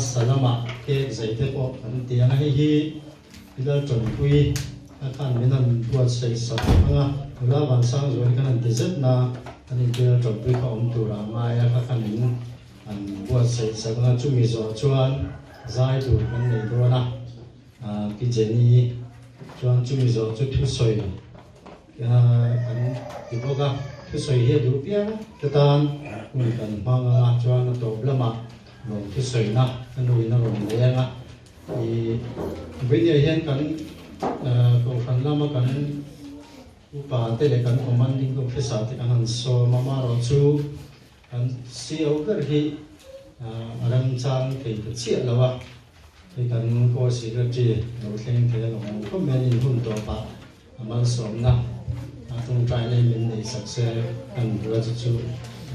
salama ke zaite po an tiang hi ila chon pui kan minan buat sei sa anga la ban sang zo kan tizet na ani ke chon pui ka tu ra ma ya kan min an buat sei sa na chu mi zo chuan zai tu kan nei do na ki jeni chuan chu mi zo chu thu soi an ti bo ka thu soi he du pia ka tan mi kan ma nga chuan to blama nong thu soi na kan ui na rong le nga i video hian kan ko kan lama kan upa te le kan commanding officer te kan so mama ro chu kan CEO gar hi aram chang ke chi lawa te kan ko secretary lo thleng te lo ko men in hun to pa amal som na atung trai le min nei success kan ro chu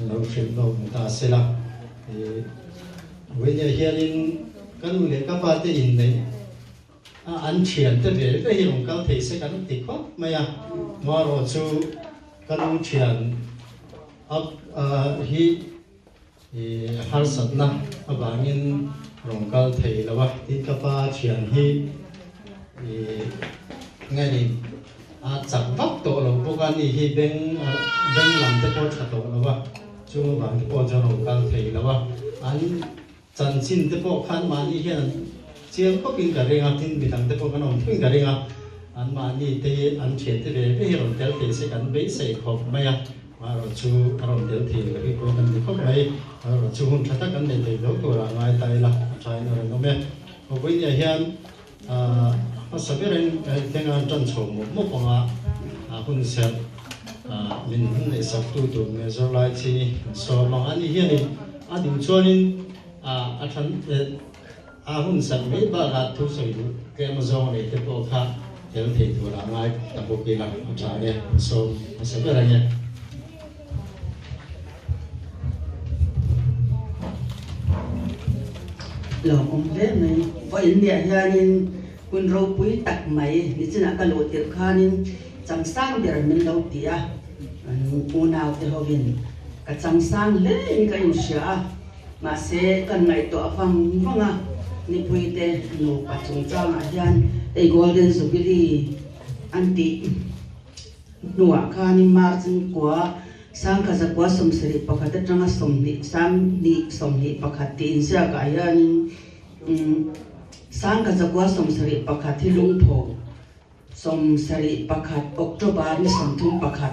lo thleng lo ta sela video hian kan ule ka pa te in nei an thian te ve ve hi long kal thei se kan ti kho maya ma ro chu kan thian up hi har satna abangin long kal thei lawa ti ka pa thian hi ngai ni chak vak to lo boka ni hi beng lam te po tha to lawa chu bang te po jo long kal thei lawa an chan chin te po khan ma ni hian chiang ko pin ka renga tin bitang te po kan om thing ka renga an ma ni te an thian te ve ve hi ron tel te se kan be sei khop maya ma ro chu ron tel thi le ri ko kan ti khop mai ro chu hun thata kan nei te lo ko ra ngai tai la chai no no me ko wi ya hian a saberen tenga chan chom mo panga hun se min hun nei sak tu tu me zo lai chi so ma ani hian ni a ding chuanin a than hun san me ba ga thu soi du ke ma zo nei te po kha tel thei tu ra ngai ta po ke la cha ne so saberen ya lòng ông thế này với India hiện nên quân râu quý tặc máy như thế nào cái lỗ tiệt kha nên chẳng sang để mình lâu tía u nào thì họ viên cái chẳng sang lên cái gì mà sẽ cần ngày tọa vang vang à ni quý tê nô bắt chúng ta mà hiện এই golden jubilee anti nuwa kha ni margin kwa sang ka zakwa somsari pakhat tanga somni samni somni pakhat tin sia ka yan sang ka zakwa somsari pakhat hi lungtho somsari pakhat october ni samthum pakhat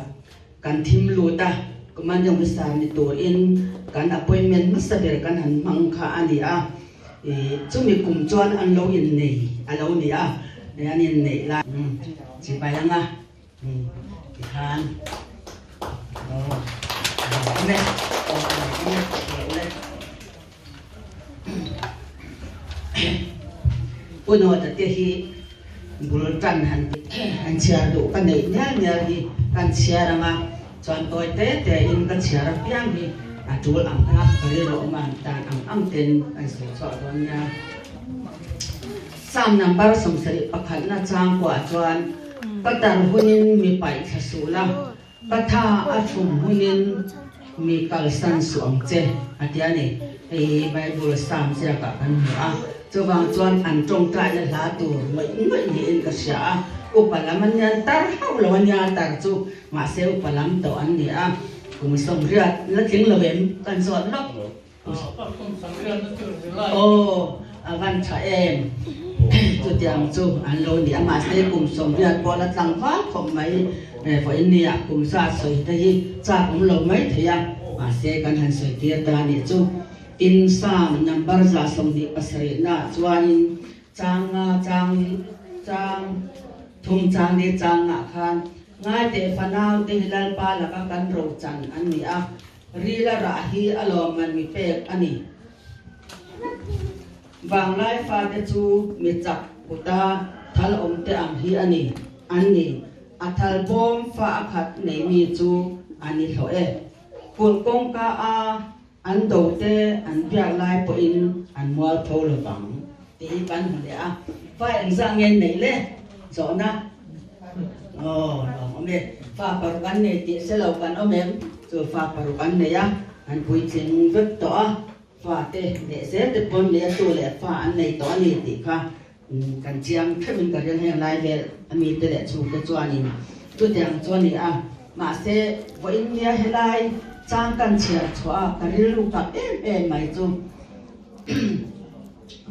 kan thim luta kuman jong sa ni to in kan appointment masaber kan han mang kha ani a chumi kum chuan an lo in nei alo ni a ne an in nei la chi bai langa khan nè ôn hồi tại khi bulan trần hành chia đủ cái này nhá thì cái chia là mà chọn tôi té in cái chia là piang thì chú làm cái cái đó mà ta ăn tiền anh sẽ chọn đó nha sam number sống sari pakhat na chang kwa chuan patar hunin mi pai thasula patha athum hunin mi kalsan suang che atiani ei bible sam sia ka kan a chawang chuan an tong trai la la tu mai mai ni in ka sha upalam an yan tar hau lo an ya tar chu ma se upalam to an ni a kum som riat la tling lo bem kan zot lok avan cha em tu tiang chu an lo ni ama se kum som riat bo la tlang va khom mai for India kum sa soi ta hi cha kum lo mai thia ma se kan han soi tia ta ni chu in sam number za som ni pasari na chuan chang thum chang ni chang a khan ngai te fanau te hilal pa la ka kan ro chan an ni a ri la ra hi alom man mi pek ani wang lai fa te chu mi chak puta thal om te ang hi ani athal bom fa akhat nei mi chu ani tho e kun kong ka a an do te an piak lai po in an mual tho lo bang ti kan hu le a fa en sang ngen nei le zo na ome fa par kan ne ti se lo kan omem chu fa par kan ne ya an pui chen vet to a pha te để sẽ te pon le tu le pha an nei to ni ti kha kan chiang thmin ka rian heng lai ve ami te le chu ke chuanin tu tiang chuani a ma se vo in nia helai chang kan chia chwa ka ril lu ka em mai chu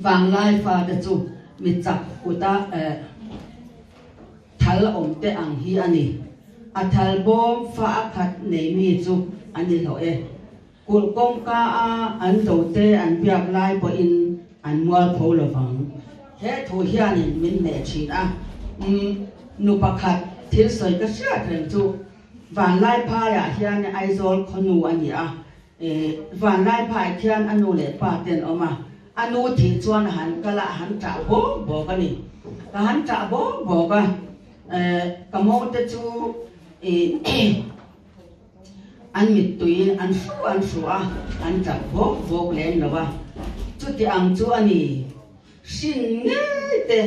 vang lai pha te chu mi chak uta thal om te ang hi ani a thal bom pha khat nei mi chu ani lo e kul kong ka a an do te an biak lai po in an mual pho lo wang he thu hian in min ne chin a nu pakhat thil soi ka sia theng chu van lai pha ya hian ai zol khonu ani a van lai pha hian anu le pa ten oma anu thi chuan han kala han tra bo ka ni ka han tra bo ka ka mo te chu an mit tui an su a an tra bo len lo wa chu ti ang chu ani sin nge te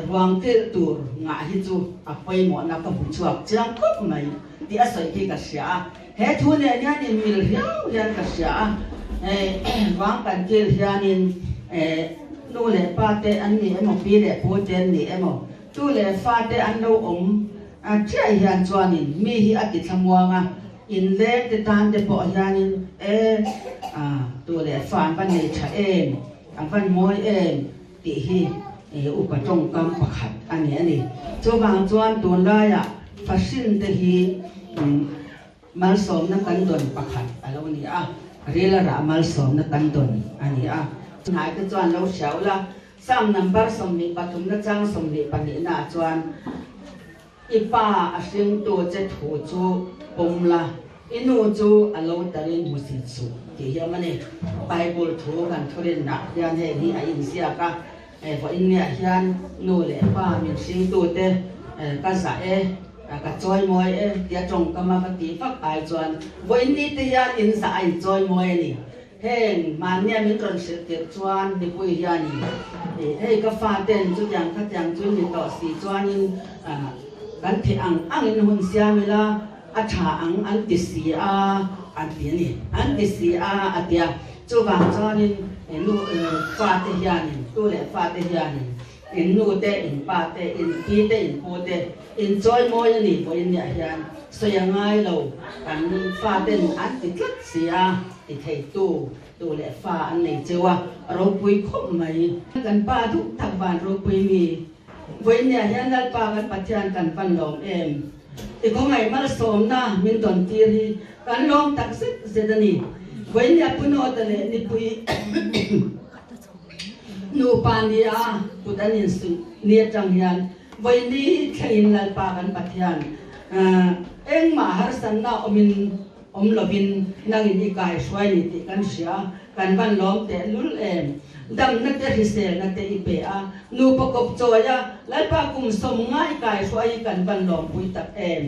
ruang te tur nga hi chu a pai mo na ka bu chuak chang khop mai ti a soi ki ka sia he thu ne nya ni mil hiao yan ka sia wang kan kil hianin nu le pa te an ni emo pi le po te ni emo tu le fa te an lo om a chai hian chuanin mi hi a ti thamwanga in le te tan te po hianin tu le fa ban nei tha em an van moi em ti hi upa trong kam pakhat ani chu wang chuan tun la ya fasin te hi mal som na kan don pakhat alo ni a rela ra mal som na kan don ani a nai te chuan lo siau la sam number som ni pathum na chang som ni pani na chuan ipa asing tu che thu chu pomla inu chu alo tarin musi chu ti ya mane bible thu kan thorin na hian he ni a in sia ka vo in nia hian nu le pa min sing tu te ka za ka choi moi tia trong kama ka ti fak ai chuan vo in ni te hian in sa ai choi moi ni heng man nia min ron se te chuan ni pui hian ni hei ka fa ten chu yang ka yang chu ni to si chuan in kan thi ang in hun sia mi la a tha ang an ti si a an ti ni an ti si a atia chu wang chuan in nu fa te hian ni tu le fa te hian ni in nu te in pa te in pi te in po te in choi moi ni po in ya hian so yang ngai lo kan fa ten an ti tlat si a ti thei tu le fa an nei chewa ro pui khop mai kan pa thu thak ban ro pui mi voi nia hian dal pa kan pathian kan pan lom em ti ko ngai mal som na min don ti ri kan lom tak sit zedani voi nia puno ta le ni pui nu pania pudanin su nia chang hian voi ni thain lal pa kan pathian eng ma har san na om lovin nang ni kai swai ni ti kan sia kan ban lom te lul em dam na te hisel na te ipe a nu pakop choya lal pa kum som ngai kai swai kan ban lom pui tak em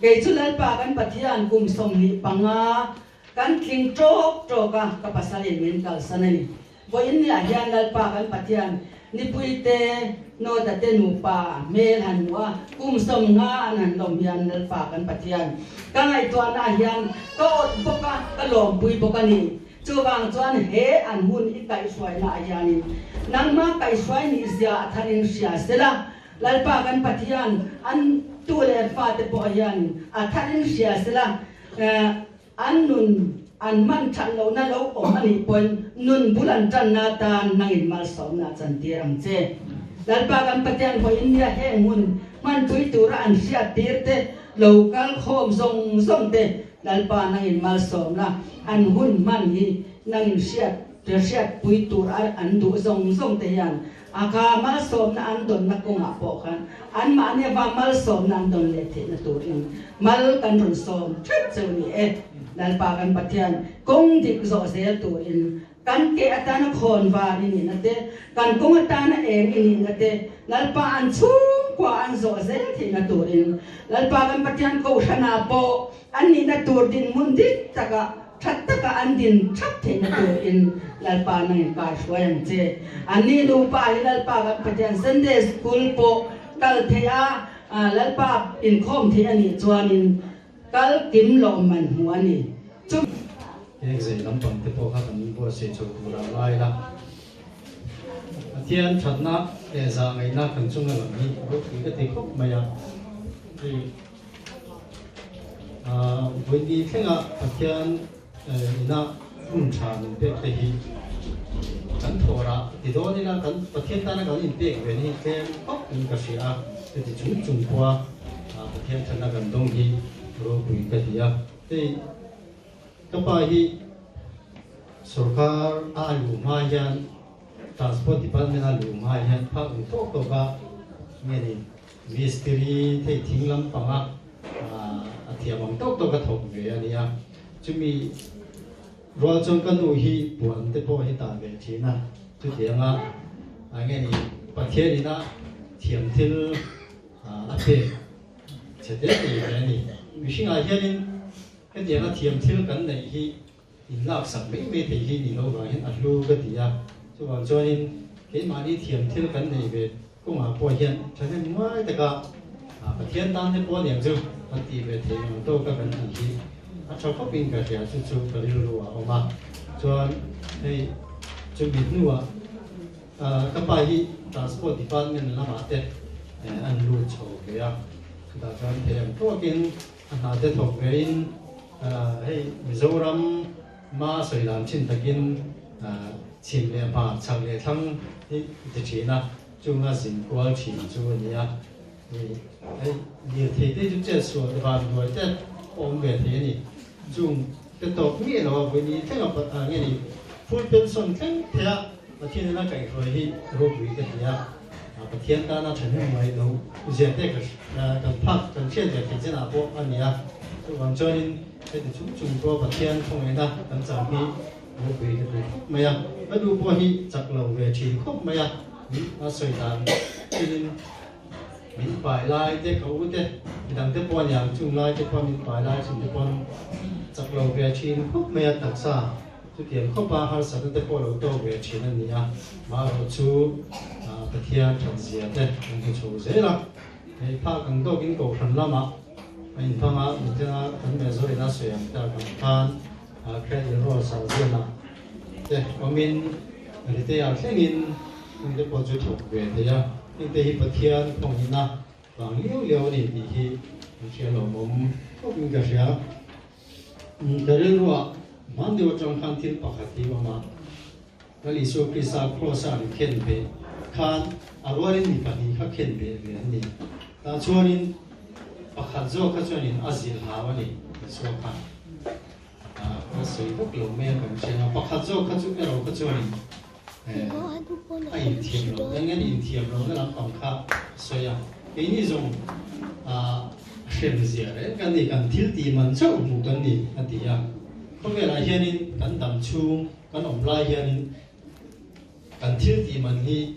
ke chu lal pa kan pathian kum som ni panga kan thing trok ka pasalin min kal sanani vo in ni a hian lal pa kan pathian ni pui te no da te nu pa mel han wa kum som nga nan lom hian lal pa kan pathian ka ngai to na hian ko boka ka lom pui boka ni chu wang chuan he an hun i kai swai na hianin nang ma kai swai ni zia thanin sia sela lal pa kan pathian an tu le fa te po hian a thanin sia sela an nun an man chan lo na lo om ani pon nun bulan chan na ta nangin mal som na chan tiram che lal pa kan pathian ho india he mun man tui tura an sia tirte local khom zong te lal pa nangin mal som na an hun man hi nangin sia pui tur an du zong te yan aka mal som na an don na ko nga po khan an ma ne ba mal som na an don le the na turin mal kan ron som thit chu ni lal pa kan pathian kong dik zo se turin kan ke atana khon wa ni na te kan kong atana em ni na te lal pa an chung kwa an zo se the na turin lal pa kan pathian ko thana po an ni na tur din mun dik taka thataka an din thap the na turin lal pa nang ka swayang che ani lu pa lal pa kan pathian Sunday school po kal thea lal pa in khom the ani chuanin kal tim lo man huani chu cái gì lắm bằng cái bộ khác mình bữa sẽ chụp một lần lại là thiên thật na để ra ngày na cần chung là gì lúc cái tình khúc mà thì với đi thế nào thiên na trà mình biết cái gì cần thua ra thì đó thì là cần thiên ta là cần nhìn biết về những cái khúc những cái gì thì chúng qua thiên thật là cần đông gì rồi quý cái gì thì các bạn hi सरकार आलुमायान transport department आलुमायान पाक उठोक तो का मेरी मिस्त्री थे थिंगलम पंगा अथियामम टोक तो का थोक वे अनिया जुमी रोजों का नुही बुआन ते पो ही तागे चीना जुतियांगा आगे नि पथिया निना थियम थिल अथे चेते नि विशिंग आहियानिन cái gì nó thiềm thiếu cẩn này khi lạc sập mấy mấy thì khi lâu rồi hiện ăn lưu cái gì cho vào cho nên cái mà đi thiềm thiếu cẩn này về cũng là bồi hiện cho nên mỗi cái cái thiên tan thì bồi niệm chứ anh đi về thì mình đâu có vấn đề gì cho có bên cái gì chú cái lưu mà cho nên chuẩn bị nữa các bài hi transport department là mà thế ăn lưu cho cái chúng ta cho nên có cái anh đã thuộc về hay Mizoram mà sợi làm trên takin chim lệ mà chẳng lệ thăng thì chỉ na chúng ta xin qua chỉ cho你啊你睇的就这说的话我这我们别睇你chúng cái tổ nghĩa là với你thế là nghe你 full pension thế thế mà thiên là cái rồi hi rồi cái gì cái thiên ta nó thành mấy đâu giờ đây cái park cái chuyện thì cái nào bộ anh nhỉ còn cho nên cái chúng tôi và thiên không ấy na cần giảm đi một cái mày bắt đầu qua hi chắc lâu về chỉ khóc mày nó sợi đàn cho nên mình phải lại để cầu thế đằng thế qua nhà chúng lại thế qua mình phải lại chúng thế qua chắc lâu về chỉ khóc mày thật xa chú tiền khóc ba hai sáu thế qua lâu đâu về chỉ là gì mà chú cái thiên thật gì thế mình cái chú dễ lắm thì pha càng đâu kinh cầu phần lắm mà anh thằng mình thế là phần mẹ rồi nó sửa ta càng cái gì rồi sao gì mà thế mình thế à thế mình để có chú thuộc về thế à nhưng thế hiện thiên không như na bằng liêu này thì khi nó mồm không cái gì cái rồi mà điều trong khăn thiên bạc thì mà cái lý số cái sao cross à khen về khăn rồi mình phải đi khắc khen về về này ta cho nên bạc zo cái cho nên azil hawa này số khăn cái sự bất lâu mấy cái chuyện bạc zo cái chỗ cái rồi cái cho nên anh thiềm rồi nên anh thiềm rồi nó làm bằng khá xoay à cái này dùng xem gì đấy cái này cần thiếu thì mình chắc cũng cần này anh thì không phải là hiện nay cần tầm trung cần ông lai hiện nay cần thiếu thì mình hi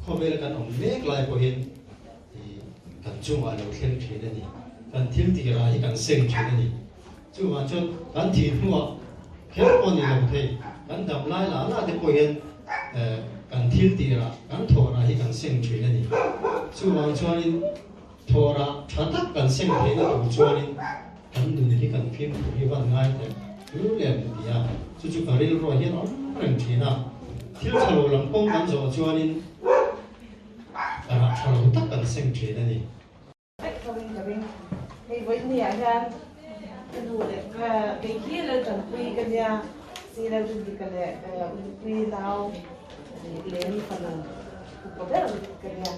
không phải là cần ông make lại của hiện thì cần trung ở đâu khen chuyện này cần thiếu thì là hi cần sinh chuyện này chứ hoàn toàn cần thiếu nữa khen con này là thế cần tầm lai là để của hiện cần thiếu thì là cần thua là hi cần sinh chuyện này chứ hoàn toàn thua là thật tất cần sinh chuyện này cũng cho nên cần đừng thì cần phim của hi văn ngay thế lu lian thì chú cái rìu rồi hiện ông rèn chỉ nào thiếu thầu làm công ăn rồi cho nên thầu tất cả sinh chỉ này thì với nhà ra cái đủ để cái kia là chuẩn bị cái nhà thì là chuẩn bị cái này quy lao lên phần có biết là cái nhà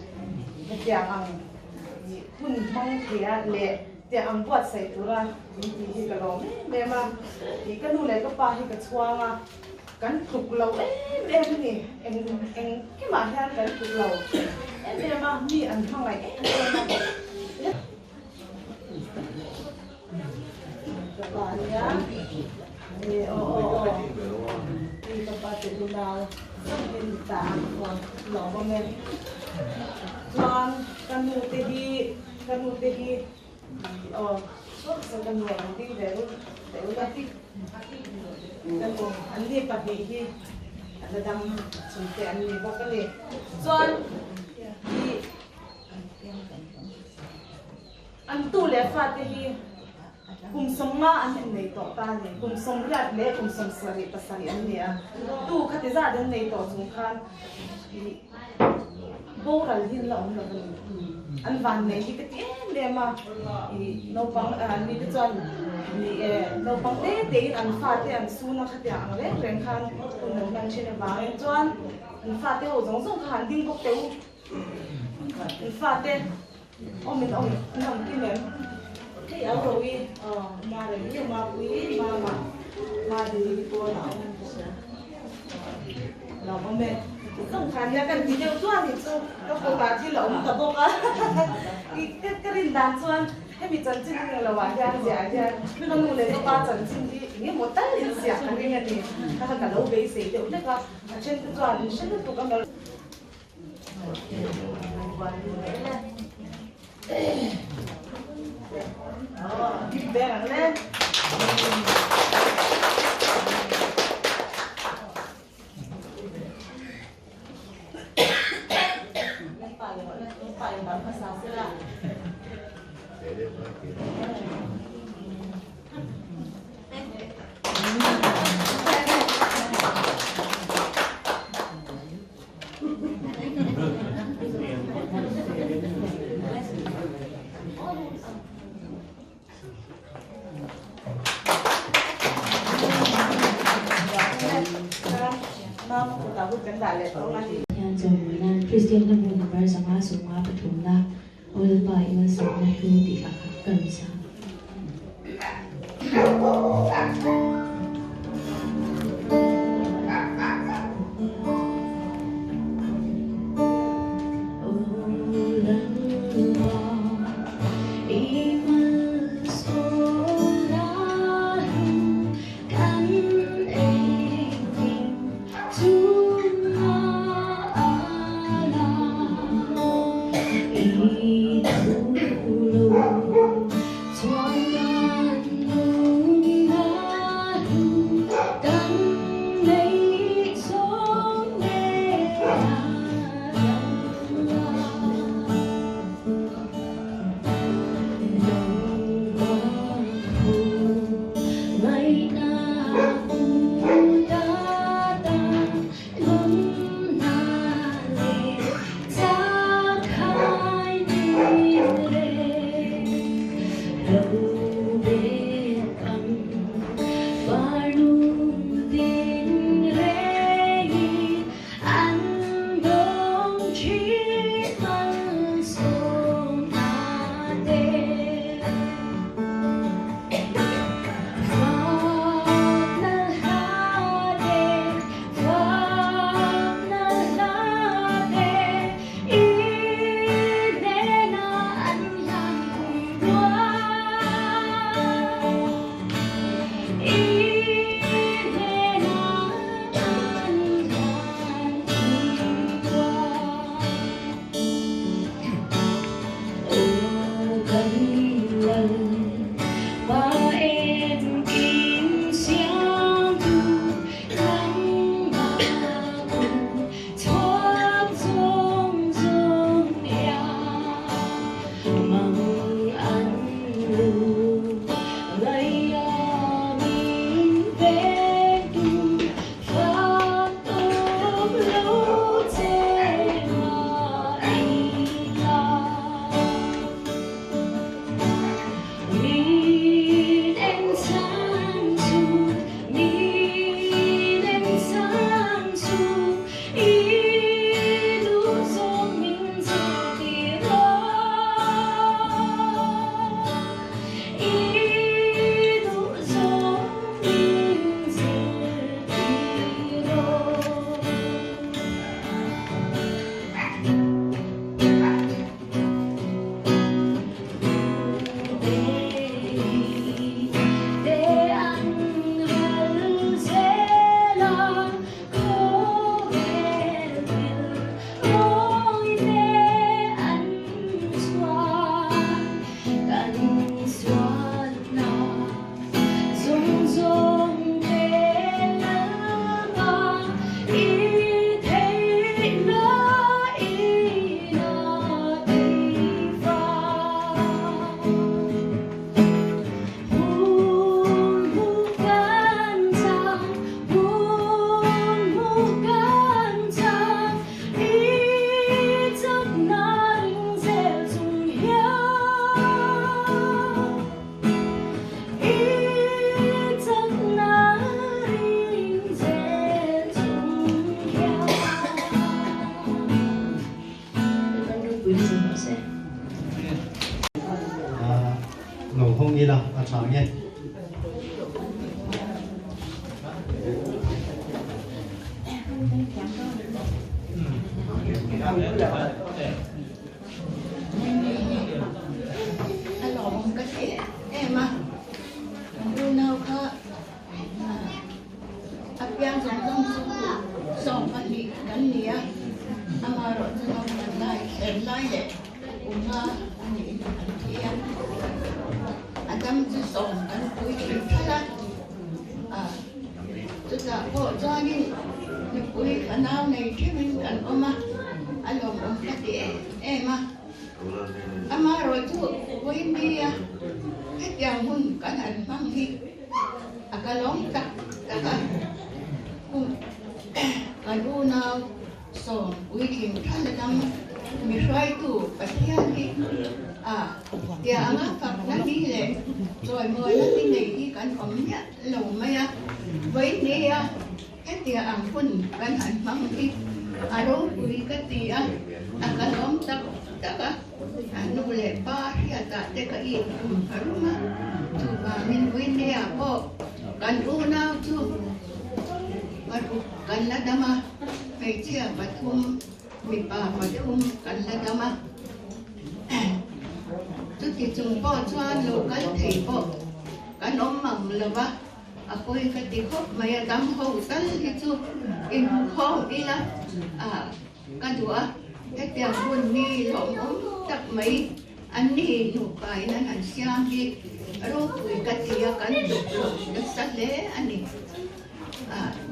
cái nhà hàngคุณมองเสียเละแต่อันปวดใส่ตัวละที่กระโหลกเดี๋ยวมาที่กันดูเลยก็ปาที่กระชวงอ่ะกันถูกเราเอ็มนี่เอ็งแค่มาแค่กันถูกเราเดี๋ยวมามีอันข้างไหนกระปาเนี่ยนี่โอ้นี่กระปาติดดาวต้องเป็นตาก่อนหล่อบ้างไหมลองกันดูตีดีso kan mo ang di dero lati kan mo andi pa hi ada dam sunte ani ko kale son di an tu le fa te hi kum som nga an nei to ta ni kum som rat le kum som sari pasari an ni a tu khati za den nei to chung khan boral hin la om la an van nei hi ke le ma no pang ni te chuan ni no pang te an fa te an su na khati ang le reng khan kun nan chine ba en chuan an fa te ho zong zong khan ding bok te u an fa te om nam ki le cái áo rồi mà để cái mà quý mà thì cô nào nào con mẹ không khán giả cần video chuan thì chú các cô bà chỉ lỏng tập bốc á cái rin đàn chuan hay bị chân chính là hoàn toàn giả chứ mình không muốn lấy cái ba chân chính thì nghĩa một tay liền giả cái này thì các bạn cả lâu về xí đều chắc là trên cái chuan sẽ được tụi con đó Vàng lên. Phải bán phá xưa là. Christian na muna para sa mga sunga patuna o ba iwan sa na hindi kakakansa. quý vị sẽ nấu không đi là sáng nhé. Alo, cái gì em à? Đưa nào cơ? Áp giang giống sống anh đi đánh nia. Ama rồi cho nó làm lại để cũng anh đi anh kia. Adam chỉ sống anh cuối chuyện thôi tức là bộ cho những cuối anh nào này chứ mình cần ôm mà anh lòng cái gì em à ama rồi chú với đi hết giang hun cả anh mang đi cái lóng cả cái đu nào sống cuối chuyện thôi là đâm mình xoay tủ phải thiên đi thì anh Phật nó đi lệ rồi mời nó đi này đi cảnh ấm nhá lầu mày với đi cái tia ăn quân cảnh hành mang đi rồi quý cái tia cái lóng tắc nụ lệ ba thì ta để cái gì đúng mà chú bà mình với đi bộ cảnh u nào chú mà cảnh là đam mấy chia bát thum mình bà bát thum cảnh là đam chú thì chúng bỏ cho lô cái thầy bỏ cái nó mầm là ba tôi cái tí khóc mày đâm hậu tân thì chú in khó đi là cái đũa cái tiền buồn đi lỏng ống đặt mấy anh đi nụ bài nên anh xem đi rồi cái tí cái đục được sát lễ anh đi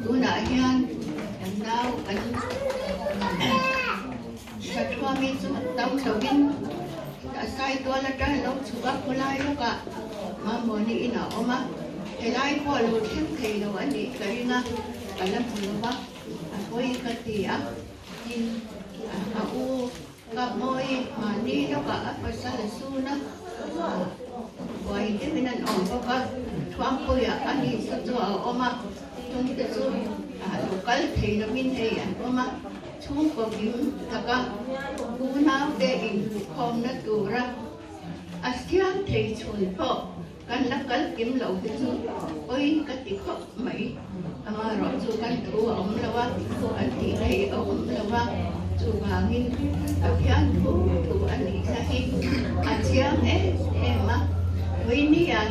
tôi đã hiền anh đau anh thật hoa mi chú tâm đầu bên sai tôi là trái lâu chú bác cô lai lúc cả mà muốn đi nào mà thì lai qua luôn thêm thì đâu anh đi cái nga cái làm gì đâu bác tôi cái gì nhìn u gặp môi mà đi đâu cả phải sao là su nó vậy thế mình ăn ổn bác thoáng tôi anh đi sao cho mà trong cái su cái thì nó mình thì anh mà chúng có kiếm taka cú nào để in không nó đủ ra asian thì chuẩn phổ kan là cái kiếm lẩu cái chú ơi cái tí khóc mấy mà rồi chú kan thu ông là wa anh tí này ông là wa chú bà nghìn asian thu anh đi ra hi asian em mà với ni à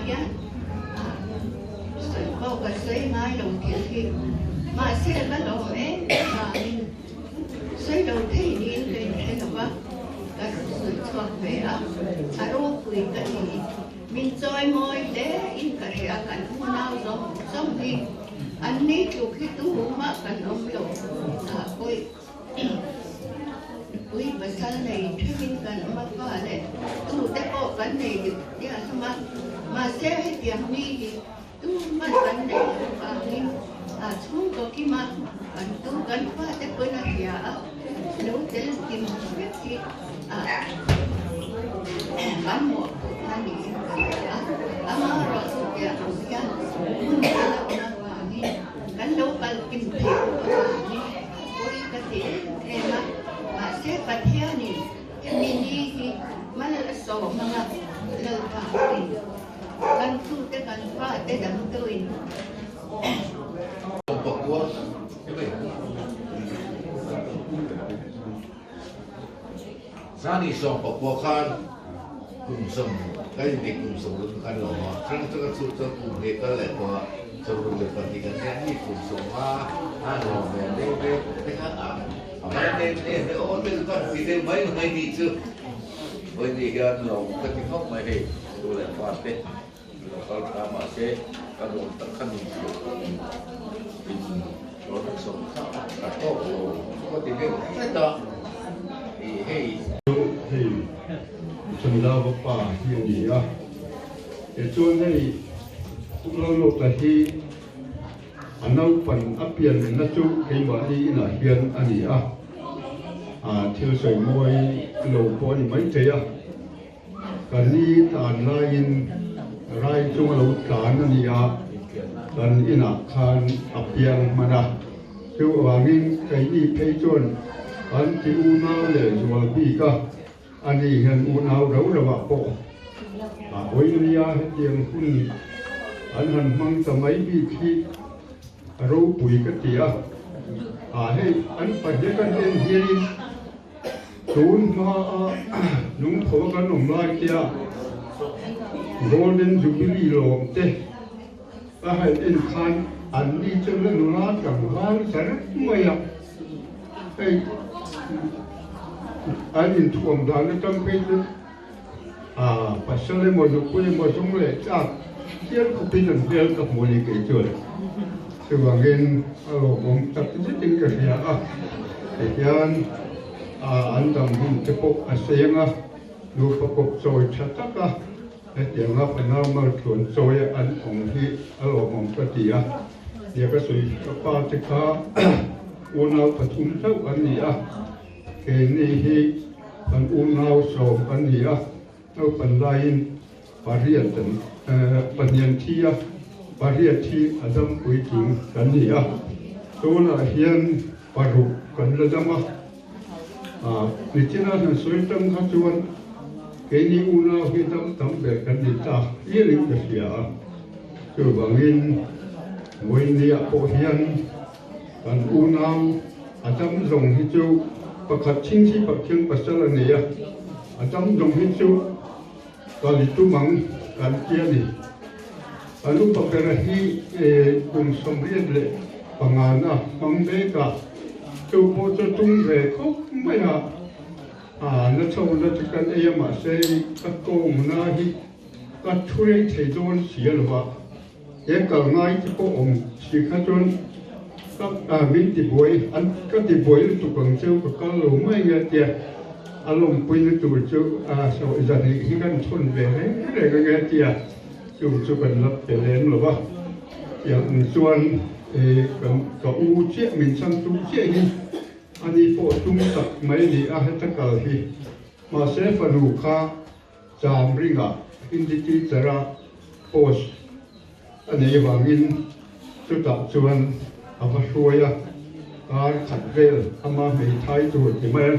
sợi bao cái sợi mai đầu tiên khi mà sẽ cái đầu em mà sợi đầu thấy đi cái này là ba cái sự thuộc về rồi quý cái gì mình chơi môi để in cái gì cảnh khu nào giống đi anh đi chụp khi tú mà cảnh ông lộ quý bữa sau này khi mình cảnh mà có đấy tú để có cái này được chứ mà sẽ hết tiền đi thì tú mà cảnh này và mình chúng có cái mà tú cảnh qua để coi là gì nếu để tìm biết thì bám một là gì mà rồi thì cái đâu cần tìm thấy cái gì em mà sẽ phải theo này mình đi thì mà là sổ mà lời bảo thì cần thu cái cần phải để đắm tôi ra đi xong bỏ qua khan cùng sống cái gì cùng sống luôn khan rồi mà trong cái sự cho cùng hệ cái lại qua sống luôn được phần thì cái này đi cùng sống rồi về đây cái khác mà đây ổn định con thì đây mấy ngày đi chưa bởi vì cái lẩu cái tiếng khóc mày thì tôi lại phạt đấy kalau sama saya kalau tekan itu kalau sống atau có tiếng cái đó thì chúng ta có bà hiện gì à cái chuyện này cũng lâu lâu là khi anh nào phần áp tiền nó chú cái mà đi là hiện anh gì thiếu sợi môi lầu có thì mấy thế cái đi tàn lain rai chung lâu tàn anh gì dan ina khan áp tiền mà đã chú hoàng in cái gì thấy chuyện anh chịu nào để rồi bị cả anh đi hiện u nào đâu là vợ bộ ôi nia hết tiền kun anh hẳn mang tầm mấy bị khi râu bụi cái tía hay anh phải nhớ cái tên gì Tuôn mà nung khổ cái nồng lai kia Golden Jubilee lồng thế hay in khan anh đi chơi lên nó chẳng lan sẽ rất mày à anh in thuồng ra nó trong cái và sau này một lúc cuối một trong lễ chắc tiếc không tin rằng tiếc gặp một cái chuyện sự vang lên ông tập rất chính cái gì thì anh anh đang muốn tiếp tục xây nga lu pakop rồi chắc chắc cái tiếng nga phải nào mà chuẩn rồi anh ông hi ông cái gì dia cái suy cái pa cái cả unau patum thâu anh gì cái này hi anh unau so anh gì nó phần lain variant phần thi variant thi adam quy trình anh gì đó là hiện paru cần là gì vì thế nên suy tâm khát chuan cái ní una khi tâm về cái gì ta ý định cái gì từ bằng in mỗi nia bộ hiền còn una tâm dùng hết chú và khát chính sĩ bậc chân bậc sơ là nia tâm dùng hết chú và lý tu măng cái kia đi lúc bậc cái này cùng sống riêng lệ bằng anh bằng bé cả chú bố cho tung về khúc mấy nó trâu nó chỉ cần em mà sẽ các cô mà na hi các chuối thấy đồn xía rồi vậy em cả ngay thì có ông chỉ khá đồn các mình thì bồi anh các thì bồi tụ bằng châu các lỗ mấy người tiệt anh lồng pin tụ châu sau giờ thì khi cần thôn về đấy cái người tiệt chú cần lập để lên rồi vậyอย่างส่วนก็อูเชี่ยมินซังตูเชี่ยนี่อันนี้พอตุ้งตักไม่ดีให้ตะกល់ที่มาเซฟนูค่าจามริงอินดิจิตระโพสอันนี้วางอินสุดตัดส่วนอามาช่วยการขัดเวลอามาไม่ท้ายตัวที่มัน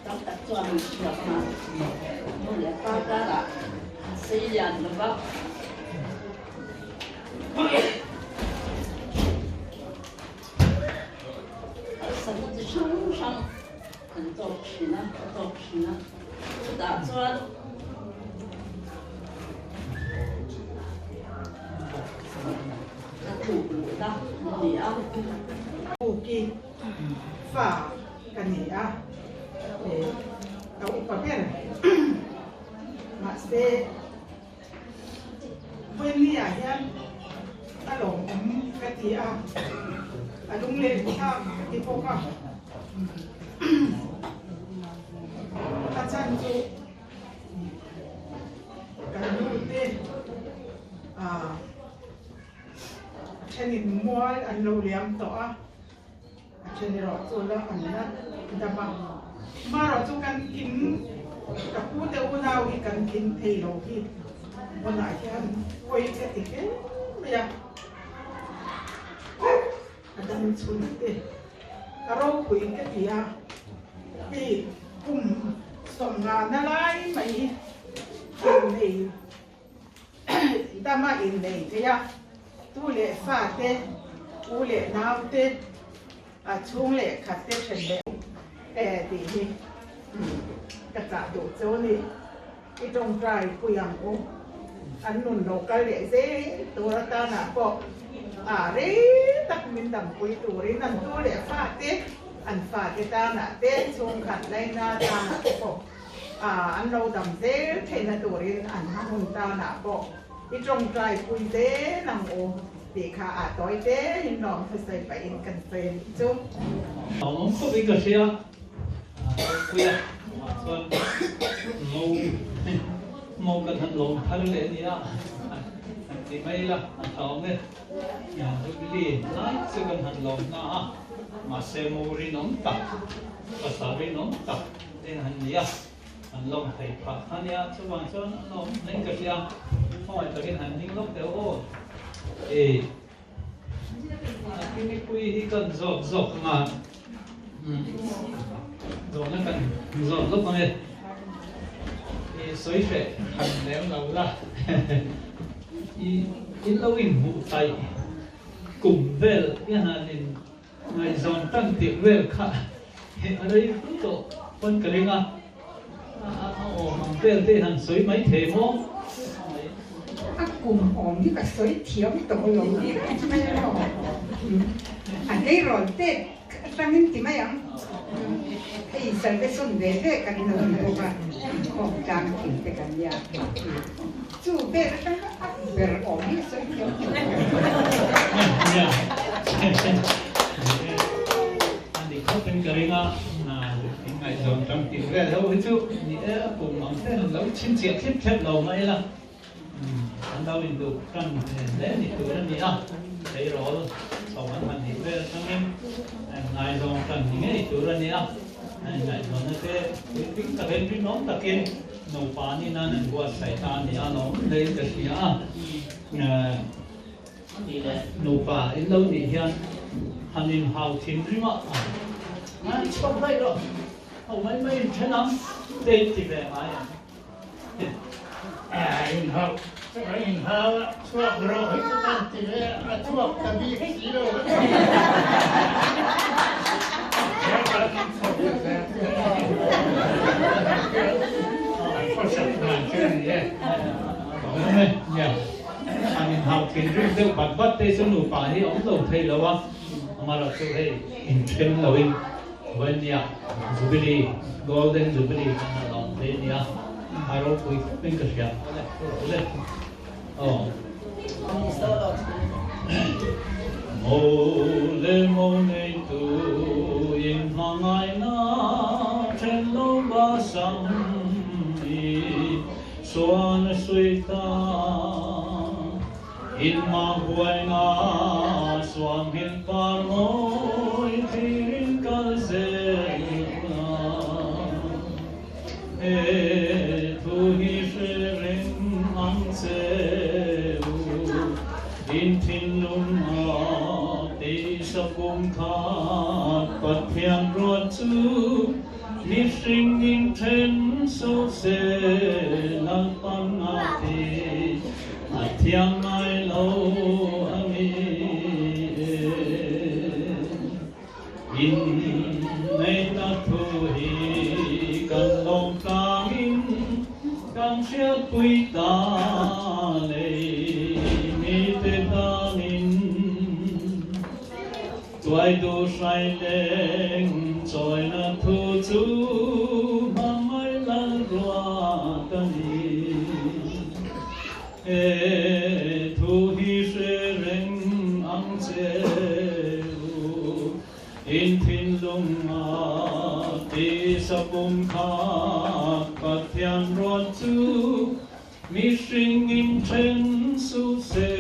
Tao đặt cho mình được mà nó để ta đã xây dựng được không? Sẵn thì sống很多皮呢，打算ถูก的你啊，不给发跟你啊，เอาอุปกรณ์มาเสพเพื่อนนี่อ่ะยันอารมณ์กะทิอ่ะอารมณ์เล่นข้าวที่พวกอ่ะอาจารย์จูกันดูเต้ชนิดมัวอันเราเลี้ยงต่อชนิดเราจูแล้วอันนั้นจะมาเราจูกันกินกับผู้เดียวเราอีกันกินเทโลที่วันไหนที่อันโอ้ยเจ็ดติดไม่อยากอันนั้นชุนเต้เราคุยกันที่ที่กลุ่มส่งงานอะไรไม่อินเลยแต่มาอินเลยที่ตู้เล่ฟ้าเต้ตู้เล่น้ำเต้ช่วงเล่ขัดเต้เฉลี่ยดีนี่กระจาดโจนี่ที่ตรงใจคุยอย่างโอ้อันนุ่นโลกเล่เซ่ตัวตาหนาปอกเร่ตักมินดำคุยตัวเร่นั่นตู้เล่ฟ้าเต้อันฟ้าเต้ตาหนาเต้ช่วงขัดไล่หน้าตาหนาปอกอันเราดำเซ่เทนตัวเร่อันหุ่นตาหนาปอกที่ตรงใจคุยเต้นังโอดีค่ะต่อยเต้หินน้องเขาใส่ไปอินกันเป็นจุ๊บเราก็ไปกับเชียคุยส่วนโมกันทันลงทะเลนี่ละที่ไม่ละทองเนี่ยอย่างที่ดีน่าจะกันทันลงนะ mà xe mô ri nóng tắc và sa ri nóng tắc nên hành nia hành long thầy phật hành nia cho bằng cho nó nên cái gì hỏi tới cái hành những lúc đều ô cái quy thì cần dọc mà rồi nó cần dọc lúc này thì suy sẽ hành nếu nào ra in lâu in vụ tay cùng về cái này ngày dọn tăng tiệm về cả ở đây cũng độ phân cái này à hàng về thì hàng suy mấy thế mô cùng ổn như cả suy thiếu tổ lồng đi mấy đó anh đây rồi tết sang những gì mấy anh thì sẽ cái xuân về thế cái nó cũng là không trang thì cái cái nhà chú về cái về ổn như suy thiếu anh khôngเป็นcái này à ngày dọn tăng tiệm về đâu hết chú nghĩa cùng bằng thế lâu chín triệu tiếp theo đầu này là anh đâu mình được rằng để thì tụi anh đi à thấy rõ rồi sau đó mình đi về sang em ngày dọn tăng những cái tụi anh đi à ngày dọn cái tính cả bên phía nón cả kia nấu phá như nào nên qua sài tan thì ăn nó đây cái gì à nấu phá ít lâu thì hiện hành in hào thiên gì mà anh không phải rồi mấy thế nào đây thì về ai in hào suốt rồi cái gì đấy suốt cái gì cái gì rồi anh học kiến thức được bắt bắt tay số nụ phải thì ông đầu thầy lâu á mà là số thầy in trên lâu in when ya jubilee golden jubilee là lòng thế nhá ai rồi quý bên cái gì mole mole tu in hang ai na trên lâu ba sang đi xuân suy ta in ma huay na xuân hin pa môi thiên ca dê e tu hi se ren ang se in tin lung ha ti sa kum tha pat phiang ruột chu ni sing in then so se la pan na ti a thiang ai lo ami in nei na thu hi kan long kang in kang sia pui ta le mi te ta in tuai do sai leng choi na thu chu ma mai la roa ta ni e thu hi se reng ang che in thin lung a ti sa pum kha pat thian ron chu mi sing in chen su se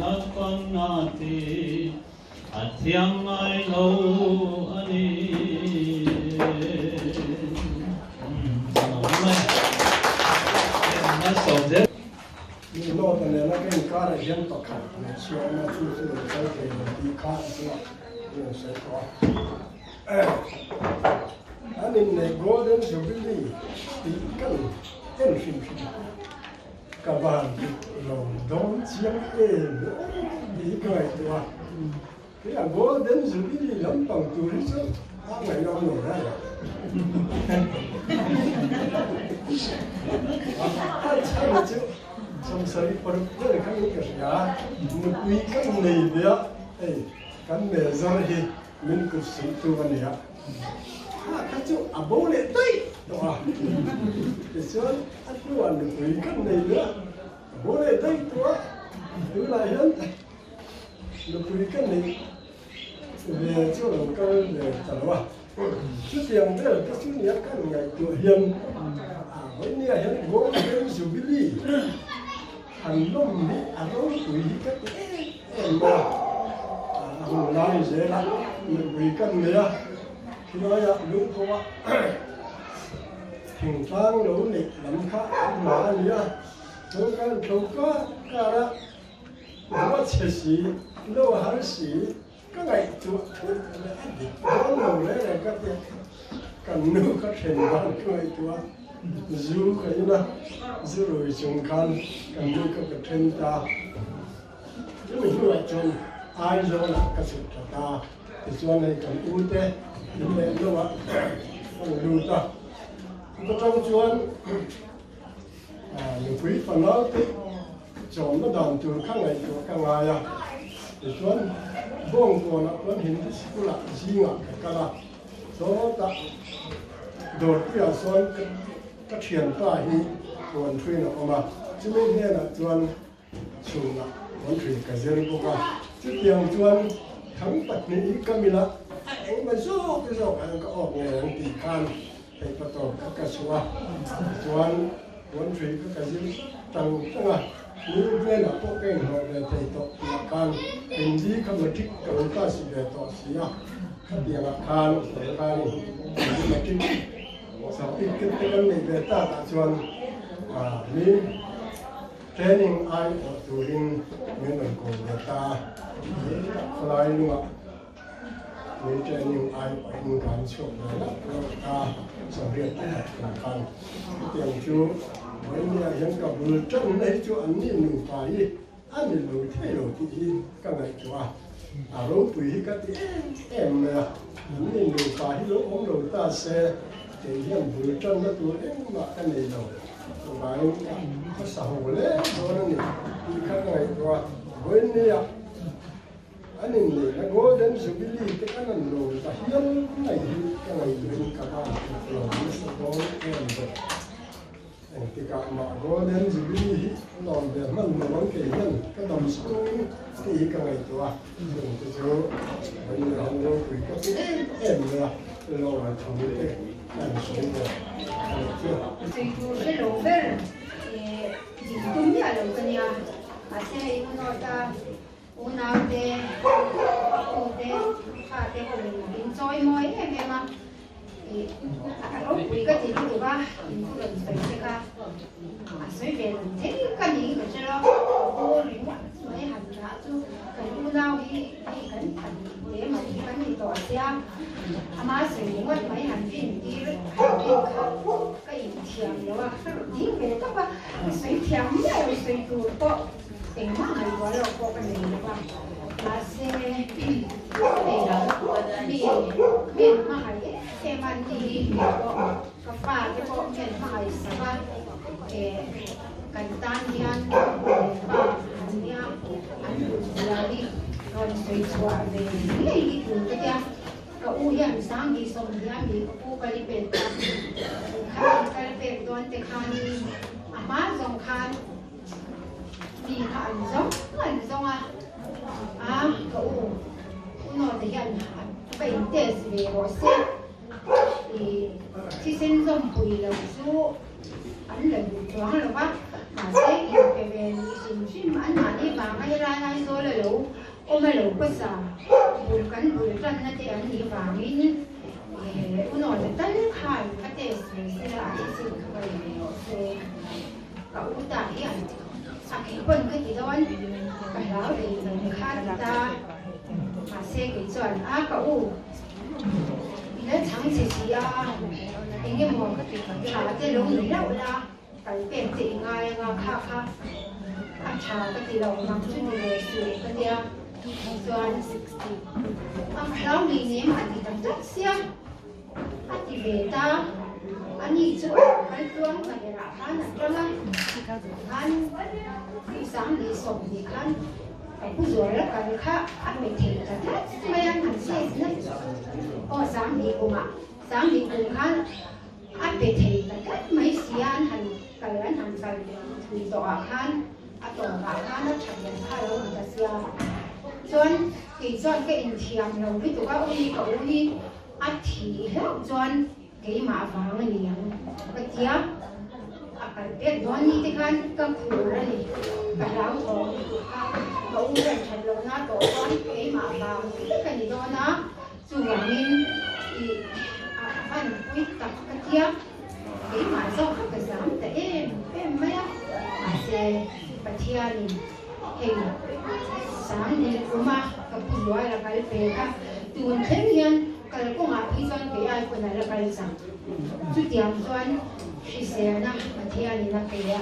na pan na ti a thiang ai lo ani mình lo cái này là cái cá là dân tộc khác, mình xưa nó chú sư cái cái đi cá là mình sẽ có. Anh em này golden jubilee thì cái phim các bạn lòng đón chiếc em đi cái đó. Cái là golden jubilee lắm bằng tuổi chứ, anh này nó nổi ra. Anh chứ. Trong sợi bờ rất là các cái giá một quý các này đấy, cái này do thì mình cứ sử dụng cái này, các chỗ bố lệ tây, đó, để cho ăn đồ ăn được quý các này nữa, bố lệ tây đó, thứ là hiện, được quý các này về chỗ làm cái để trả lời, chút tiền thế là các chút nhát các ngày tuổi hiện, với nhà hiện bố cái jubilee anh lông đi, anh lông tuổi các em mà anh nói dễ lắm. mình bị cân nữa khi nói lúc có thỉnh thoảng đấu lịch lắm khác mà nữa tôi có cả đó nó chỉ xí lâu hắn xí cái ngày chuột nó ngồi đấy là cái cần nước cái thuyền bán cái ngày chuột dù cái đó dù rồi chúng kan cần nước cái thuyền ta chứ mình nói chọn ai rồi là cái sự ta thì cho này cần ưu thế nhưng mà nó không đủ ta có trong chuột những quý phần đó thì chọn nó đòn từ các ngày của các ngày à để chuột bông của nó vẫn hiện thị sự là gì ngã cái đó số ta đột bây giờ số các thiền ta hi còn thuê nó mà chứ mấy thế là chuột sùng là vẫn thuê cái gì đó cả chứ tiền chuột thắng bật ní cái mình là anh mà số cái số anh có ổn nghề anh tỷ can hay bắt đầu các cái số chuột vẫn thuê cái gì tăng tăng à nếu như là có cái họ để thầy tổ là can hình gì không có trích cái ta sẽ để tổ sĩ à cái tiền là can này hình mà trích sau khi cái này về ta đã chọn mình training ai ở tụi mình mình còn về ta lại nữa mình training ai ở những cái chỗ đó ta sẽ biết là can tiền chú bây giờ hiện cả bữa trong này cho anh nhìn nụ phải anh nhìn nụ thay đổi thì cái này cho rồi tùy cái em nhìn nụ phải lúc ông đầu ta sẽ thì hiện bữa trong nó tụi em mà cái này rồi và có xã hội đấy rồi này thì cái này cho với này anh nhìn này nó đến sự bí lý cái này rồi ta hiện này cái này bên cả ba rồi nó sẽ có em rồi thì cả mà có đến gì đi làm việc mình muốn cái nhân cái đồng số cái cái này cho dùng cái số bây giờ anh nói cái em là lo là thằng cái làm số rồi cái lỗ về thì cũng như là lỗ cái nhà sẽ nó ta nào để phải để họ enjoy mọi em mà kalau kita tidak lupa itu dan sebagainya saya bilang jadi kan ini kerja oh lima sebenarnya hanya tu kalau now ini kan dia masih kan itu aja ama saya buat mai hanpin di cái thiam ya wa đi về các bạn saya thiam ya saya tu to tình mà hay quá là có cái gì đó mà sẽ đây là đi bên mà hay em ăn đi có pha cái bộ bên mà hay sao cái tan đi ăn pha ăn đi ăn là đi rồi xây xóa về cái gì cũng cái kia cái u yên sáng đi xong đi ăn đi u cái đi bên cái bên đoan tê khan đi mà dòng khan đi ăn giống à cái u nó thì hiện cái test về rồi xem thì sinh giống bùi là số anh là bùi choáng là bác mà sẽ hiểu về sinh mà anh mà đi vào ngay ra ngay rồi là lâu ôm là lâu quá xa bùi cắn bùi rắn nó thì anh đi vào mình nó là tất cả cái test về sẽ là cái gì cái về cậu ta hiện cái phần cái gì đó cái đó thì mình khác ta mà sẽ cái chuẩn cậu nó chẳng chỉ cái một thả cái lông này đâu là cái bên chị ngay khác anh thả cái gì đâu nằm trên người sưởi cái gì chuẩn anh lão này nếu mà thì đừng rất xiêm anh thì về ta anh đi chỗ anh tuông là để làm ăn cho anh sáng đi sống đi ăn cũng rồi là cái khác anh mình thì là thế mấy anh hẳn xe đấy sáng đi cùng ạ sáng đi cùng khăn anh về thì là cách mấy xí anh hẳn phải thì tỏ khăn anh tỏ cả khăn nó chẳng nhận thay đâu mà xí John thì John cái hình thiam lâu với tụi các uli cậu uli anh thì hết John cái mà vàng này cái tiếc cái biết John như thế kan cái khổ này cái lão thọ cậu uli thành lâu na tổ John cái mà vàng cái gì đó na Suwamin fan quýt tập cái kia cái mà do các cái sáng để em mấy á mà sẽ bạch thiên hình sáng đi kuma cái bùn loài là cái bể cả tuần thêm hiền cái cũng ngã phi doanh cái ai cũng là cái sáng chút tiệm doanh thì sẽ na bạch thiên là cái à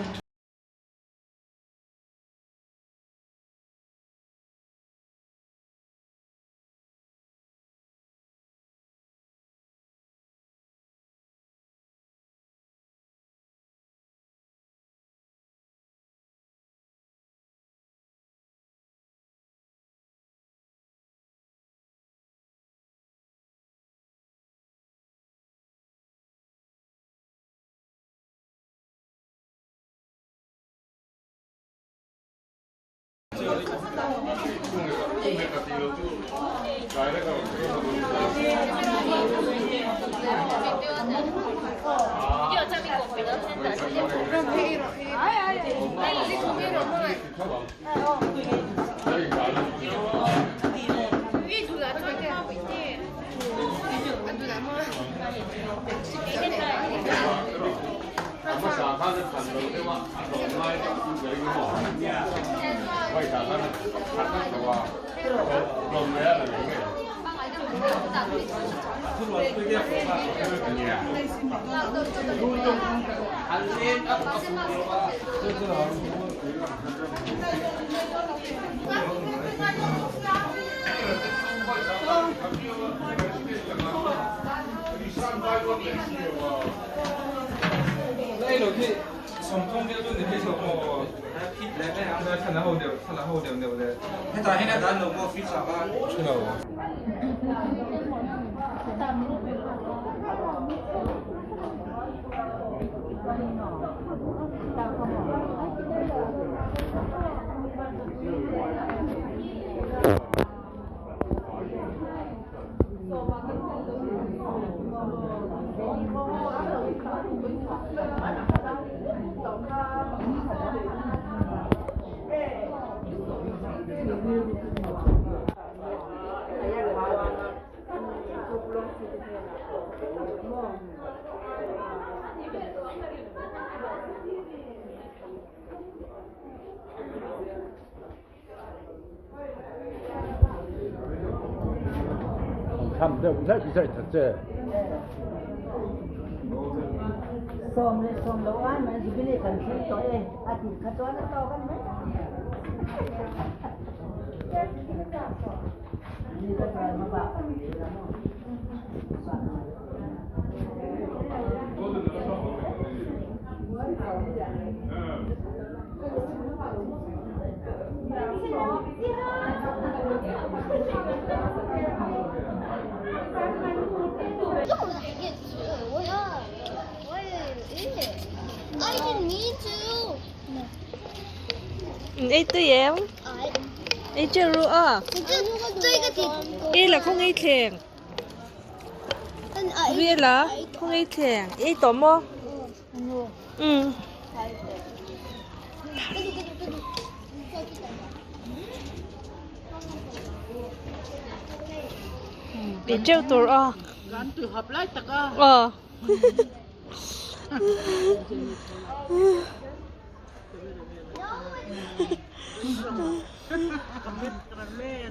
참데 우사 비싸 쳤제 Som lo an man dibili kan sin to ati khatwa na to kan me ni ka tra ma ba I didn't need to. Ấy tôi em. Ấy chưa rồi à? Ấy là không ấy thèn. Biết là không ấy thèn. Ấy tóm không? Ừ. Bị treo tụi à? Gắn từ hợp lại tất cả. Thank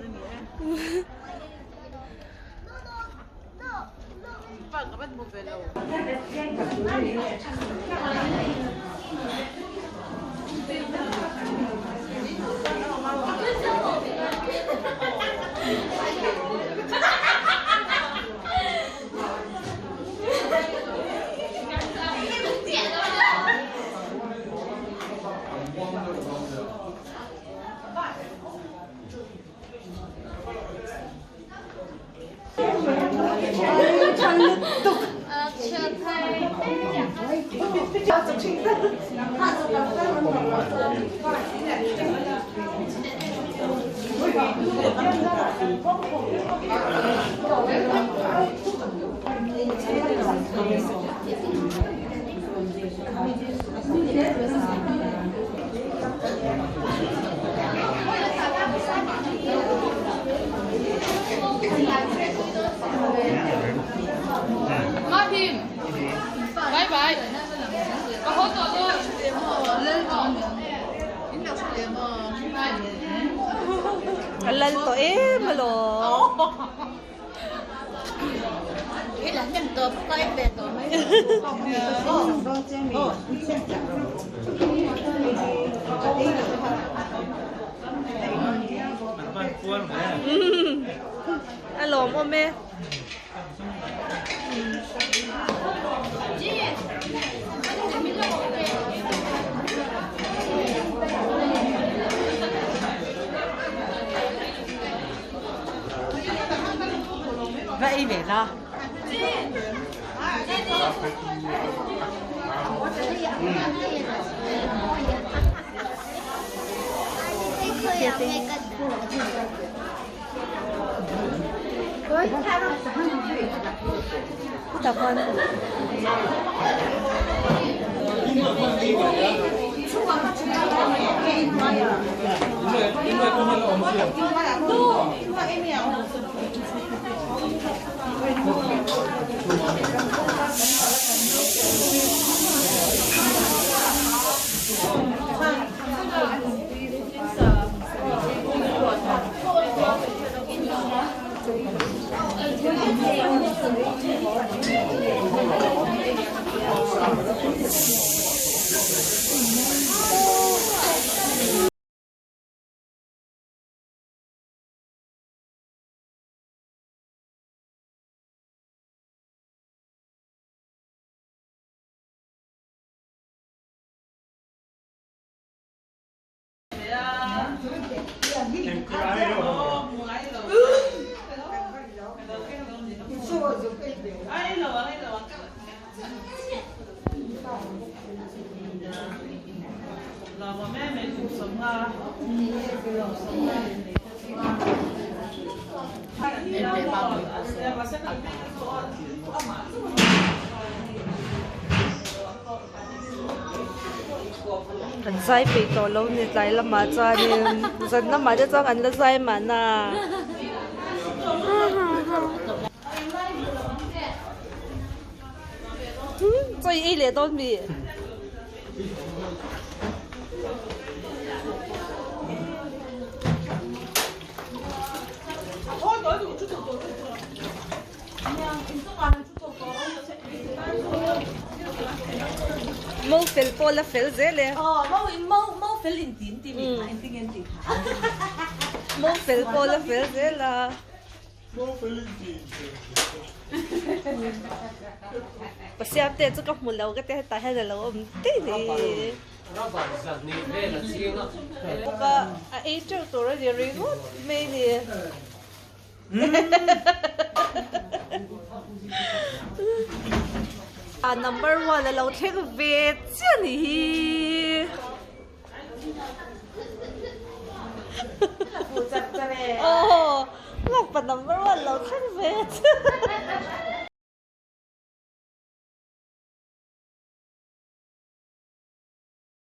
you. team. Bye bye. Có hỗ trợ luôn. Lên rồi. Đến đâu sẽ làm lên tụi em mà lộ. Cái là nhân tập tay về tụi mấy. Alo mồm mẹ. Vậy để lo. Tập hơn. Anh sai bị tổ lâu như vậy là mà cho nên dân nó mà cho anh là sai mà na. Cho ý lệ tôn bị. Mau fel pola fel zele. Mau fel intin ti mi intin. Mau fel pola fel zela. Mau fel intin. Pasiap te chu ka mulo ka te ta ha lo ti ni. Ka a chu to ra de ri go me ni. Number 1 là lâu thế về chứ nhỉ. Ngọc và number 1 lâu thế về chứ.